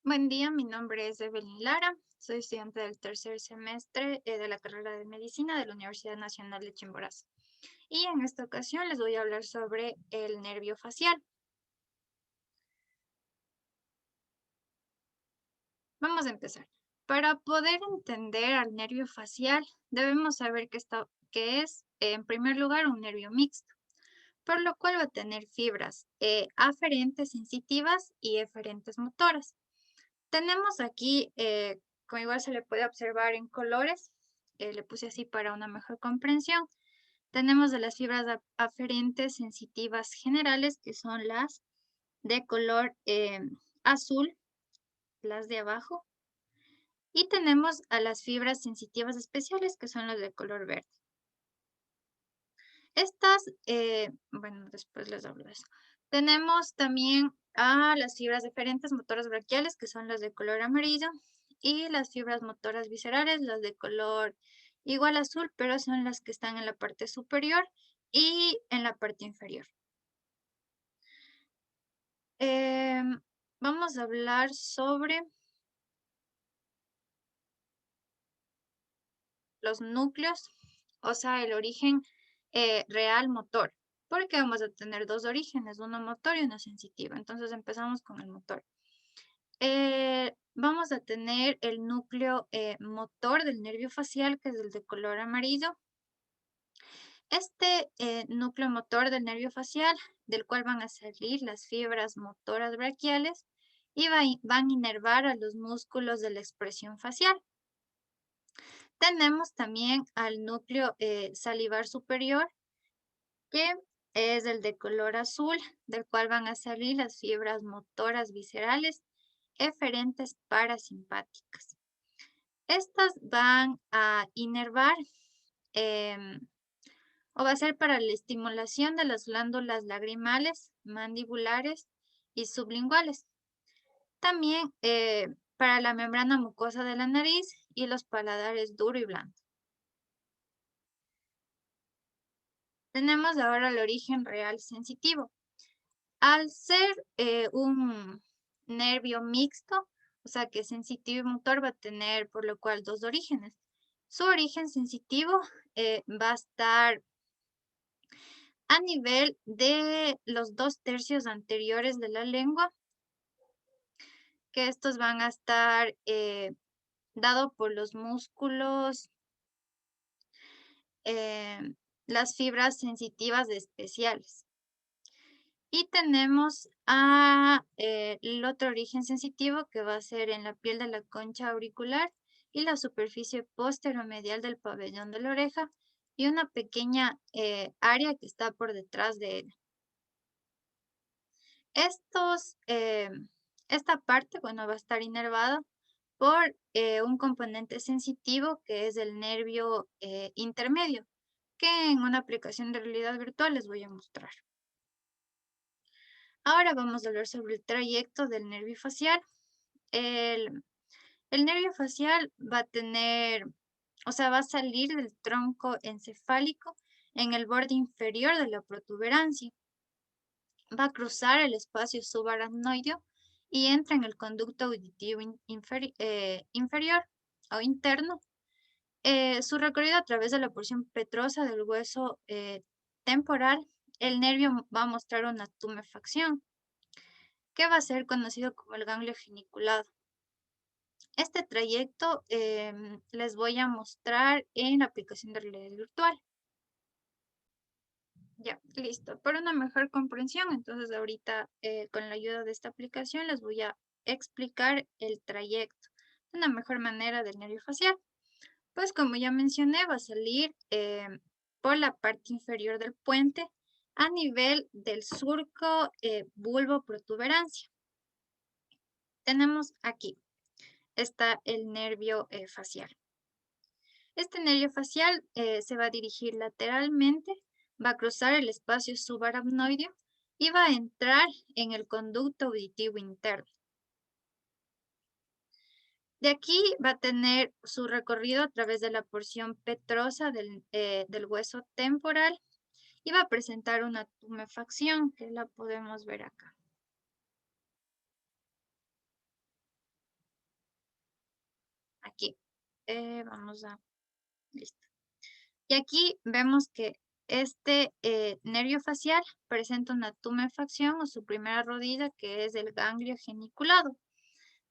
Buen día, mi nombre es Evelyn Lara, soy estudiante del tercer semestre de la carrera de Medicina de la Universidad Nacional de Chimborazo. Y en esta ocasión les voy a hablar sobre el nervio facial. Vamos a empezar. Para poder entender al nervio facial, debemos saber que es, en primer lugar, un nervio mixto, por lo cual va a tener fibras aferentes sensitivas y eferentes motoras. Tenemos aquí, como igual se le puede observar en colores, le puse así para una mejor comprensión. Tenemos de las fibras aferentes sensitivas generales, que son las de color azul, las de abajo, y tenemos a las fibras sensitivas especiales, que son las de color verde. Estas, bueno, después les hablo de eso. Tenemos también a las fibras deferentes motoras braquiales, que son las de color amarillo, y las fibras motoras viscerales, las de color igual azul, pero son las que están en la parte superior y en la parte inferior. Em, Vamos a hablar sobre los núcleos, o sea, el origen real motor, porque vamos a tener dos orígenes, uno motor y uno sensitivo. Entonces empezamos con el motor. Vamos a tener el núcleo motor del nervio facial, que es el de color amarillo. Este núcleo motor del nervio facial, del cual van a salir las fibras motoras braquiales y van a inervar a los músculos de la expresión facial. Tenemos también al núcleo salivar superior, que es el de color azul, del cual van a salir las fibras motoras viscerales eferentes parasimpáticas. Estas van a inervar em, o va a ser para la estimulación de las glándulas lagrimales, mandibulares y sublinguales. También para la membrana mucosa de la nariz y los paladares duro y blando. Tenemos ahora el origen real sensitivo. Al ser un nervio mixto, o sea que sensitivo y motor va a tener por lo cual dos orígenes. Su origen sensitivo va a estar a nivel de los 2/3 anteriores de la lengua, que estos van a estar dado por los músculos, eh, las fibras sensitivas especiales. Y tenemos el otro origen sensitivo, que va a ser en la piel de la concha auricular y la superficie posteromedial del pabellón de la oreja y una pequeña área que está por detrás de él. Estos, esta parte, bueno, va a estar inervada por un componente sensitivo, que es el nervio intermedio, que en una aplicación de realidad virtual les voy a mostrar. Ahora vamos a hablar sobre el trayecto del nervio facial. El, el nervio facial va a tener, o sea, va a salir del tronco encefálico en el borde inferior de la protuberancia. Va a cruzar el espacio subaracnoideo y entra en el conducto auditivo inferior o interno. Su recorrido a través de la porción petrosa del hueso temporal, el nervio va a mostrar una tumefacción, que va a ser conocido como el ganglio geniculado. Este trayecto les voy a mostrar en la aplicación de realidad virtual. Ya, listo. Para una mejor comprensión, entonces ahorita con la ayuda de esta aplicación les voy a explicar el trayecto de una mejor manera del nervio facial. Pues como ya mencioné, va a salir por la parte inferior del puente a nivel del surco bulbo-protuberancia. Tenemos aquí, está el nervio facial. Este nervio facial se va a dirigir lateralmente, va a cruzar el espacio subaracnoideo y va a entrar en el conducto auditivo interno. De aquí va a tener su recorrido a través de la porción petrosa del hueso temporal y va a presentar una tumefacción, que la podemos ver acá. aquí. Vamos a... Listo. Y aquí vemos que este nervio facial presenta una tumefacción o su primera rodilla, que es el ganglio geniculado,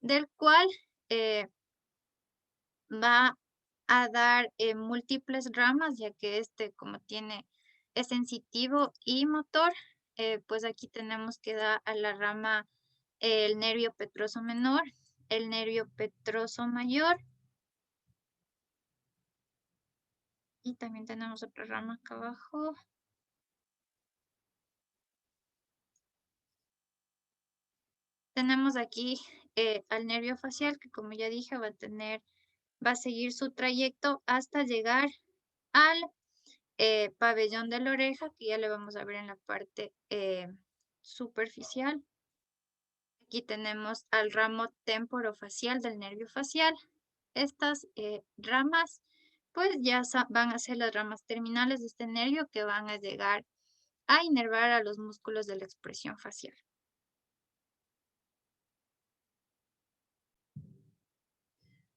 del cual va a dar múltiples ramas, ya que este, como es sensitivo y motor, pues aquí tenemos que dar a la rama el nervio petroso menor, el nervio petroso mayor, y también tenemos otra rama acá abajo. Tenemos aquí al nervio facial, que como ya dije va a seguir su trayecto hasta llegar al pabellón de la oreja, que ya le vamos a ver en la parte superficial. Aquí tenemos al ramo temporofacial del nervio facial. Estas ramas, pues ya van a ser las ramas terminales de este nervio que van a llegar a inervar a los músculos de la expresión facial.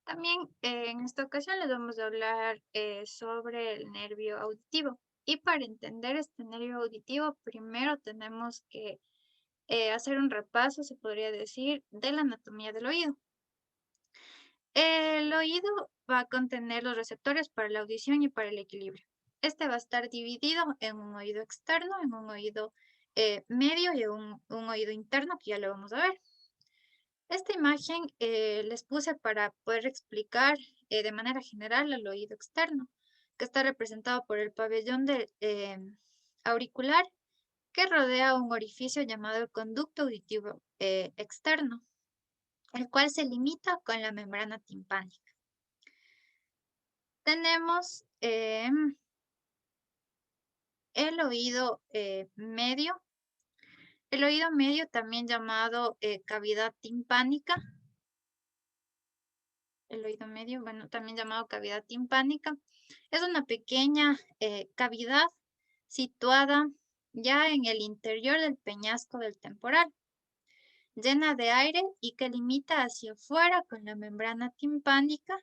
También en esta ocasión les vamos a hablar sobre el nervio auditivo. Y para entender este nervio auditivo, primero tenemos que hacer un repaso, se podría decir, de la anatomía del oído. El oído va a contener los receptores para la audición y para el equilibrio. Este va a estar dividido en un oído externo, en un oído medio y un oído interno, que ya lo vamos a ver. Esta imagen les puse para poder explicar de manera general el oído externo, que está representado por el pabellón auricular, que rodea un orificio llamado el conducto auditivo externo, el cual se limita con la membrana timpánica. Tenemos el oído medio. El oído medio, también llamado cavidad timpánica. El oído medio, bueno, también llamado cavidad timpánica, es una pequeña cavidad situada ya en el interior del peñasco del temporal, llena de aire y que limita hacia afuera con la membrana timpánica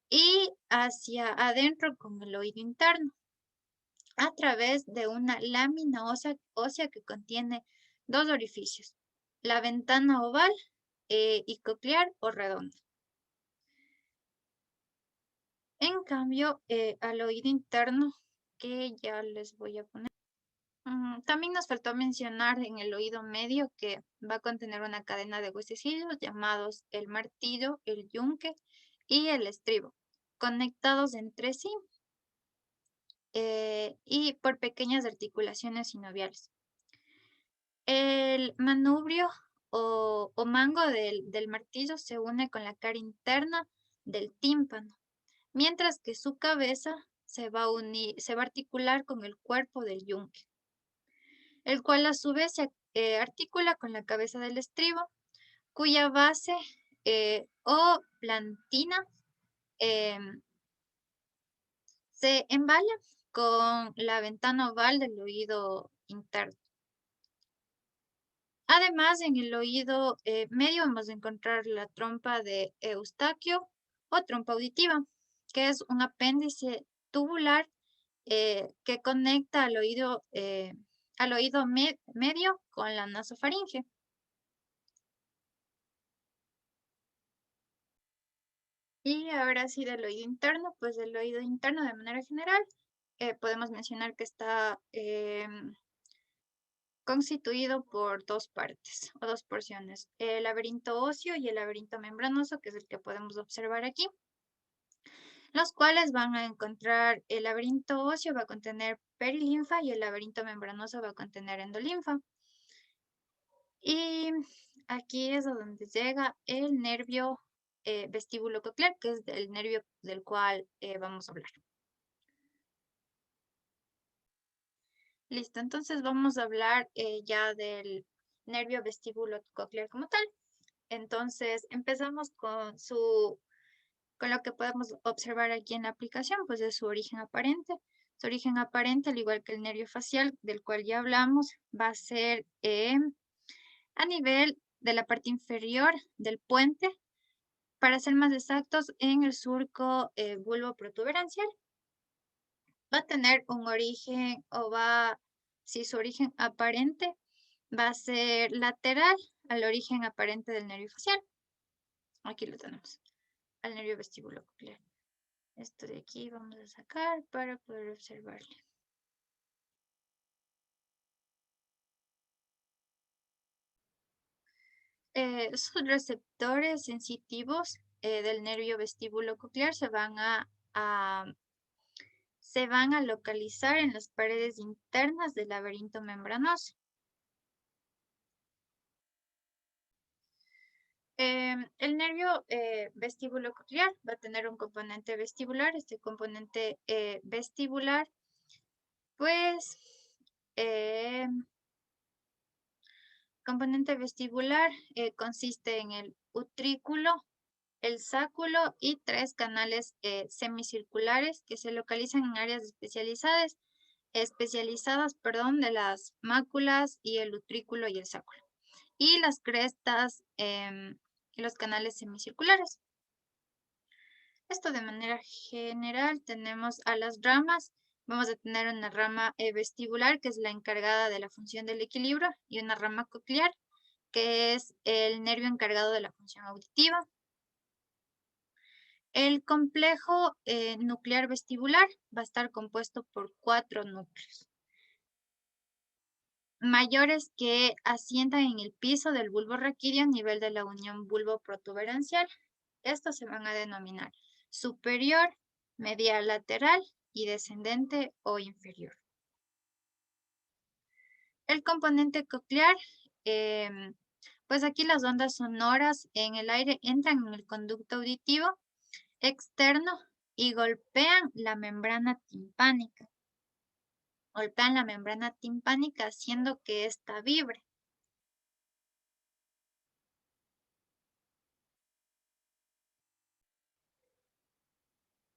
y hacia adentro con el oído interno, a través de una lámina ósea que contiene dos orificios, la ventana oval y coclear o redonda. En cambio, al oído interno, que ya les voy a poner. También nos faltó mencionar en el oído medio que va a contener una cadena de huesecillos llamados el martillo, el yunque y el estribo, conectados entre sí y por pequeñas articulaciones sinoviales. El manubrio o mango del martillo se une con la cara interna del tímpano, mientras que su cabeza se va a articular con el cuerpo del yunque, el cual a su vez se articula con la cabeza del estribo, cuya base o plantina se embala con la ventana oval del oído interno. Además, en el oído medio vamos a encontrar la trompa de Eustaquio o trompa auditiva, que es un apéndice tubular que conecta al oído medio con la nasofaringe. Y ahora sí del oído interno, pues el oído interno de manera general, podemos mencionar que está constituido por dos partes o dos porciones, el laberinto óseo y el laberinto membranoso, que es el que podemos observar aquí, los cuales van a encontrar, el laberinto óseo va a contener perilinfa y el laberinto membranoso va a contener endolinfa. Y aquí es a donde llega el nervio vestíbulo coclear, que es el nervio del cual vamos a hablar. Listo, entonces vamos a hablar ya del nervio vestíbulo coclear como tal. Entonces empezamos con lo que podemos observar aquí en la aplicación, pues es su origen aparente. Su origen aparente, al igual que el nervio facial, del cual ya hablamos, va a ser a nivel de la parte inferior del puente Para ser más exactos, en el surco bulboprotuberancial va a tener un origen si su origen aparente va a ser lateral al origen aparente del nervio facial. Aquí lo tenemos, al nervio vestíbulo-coclear. Esto de aquí vamos a sacar para poder observarle. Sus receptores sensitivos del nervio vestíbulo-coclear se van a localizar en las paredes internas del laberinto membranoso. El nervio vestíbulo coclear va a tener un componente vestibular. Este componente vestibular, pues, eh, consiste en el utrículo, el sáculo y 3 canales semicirculares que se localizan en áreas especializadas, de las máculas y el utrículo y el sáculo. Y las crestas y los canales semicirculares. Esto de manera general. Tenemos a las ramas. Vamos a tener una rama vestibular, que es la encargada de la función del equilibrio, y una rama coclear, que es el nervio encargado de la función auditiva. El complejo nuclear vestibular va a estar compuesto por 4 núcleos mayores que asientan en el piso del bulbo raquídeo a nivel de la unión bulbo-protuberancial. Estos se van a denominar superior, medial lateral y descendente o inferior. El componente coclear, pues aquí las ondas sonoras en el aire entran en el conducto auditivo externo y golpean la membrana timpánica. Golpean la membrana timpánica haciendo que ésta vibre.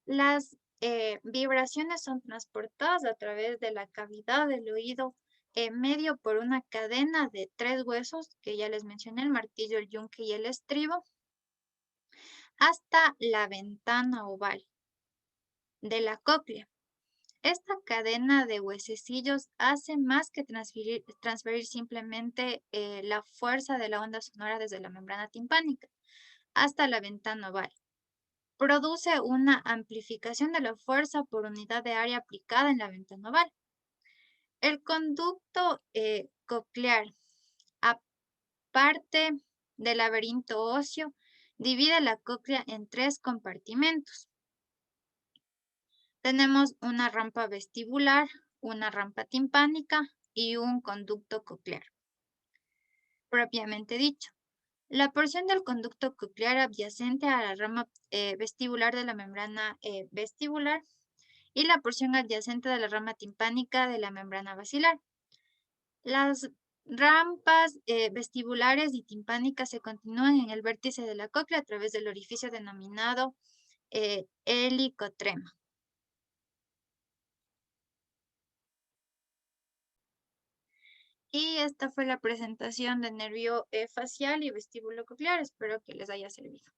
Las vibraciones son transportadas a través de la cavidad del oído medio por una cadena de 3 huesos, que ya les mencioné, el martillo, el yunque y el estribo, hasta la ventana oval de la cóclea. Esta cadena de huesecillos hace más que transferir simplemente la fuerza de la onda sonora desde la membrana timpánica hasta la ventana oval. Produce una amplificación de la fuerza por unidad de área aplicada en la ventana oval. El conducto coclear, aparte del laberinto óseo, divide la cóclea en 3 compartimentos. Tenemos una rampa vestibular, una rampa timpánica y un conducto coclear. Propiamente dicho, la porción del conducto coclear adyacente a la rama vestibular de la membrana vestibular y la porción adyacente de la rama timpánica de la membrana basilar. Las rampas vestibulares y timpánicas se continúan en el vértice de la cóclea a través del orificio denominado helicotrema. Y esta fue la presentación del nervio facial y vestíbulo coclear. Espero que les haya servido.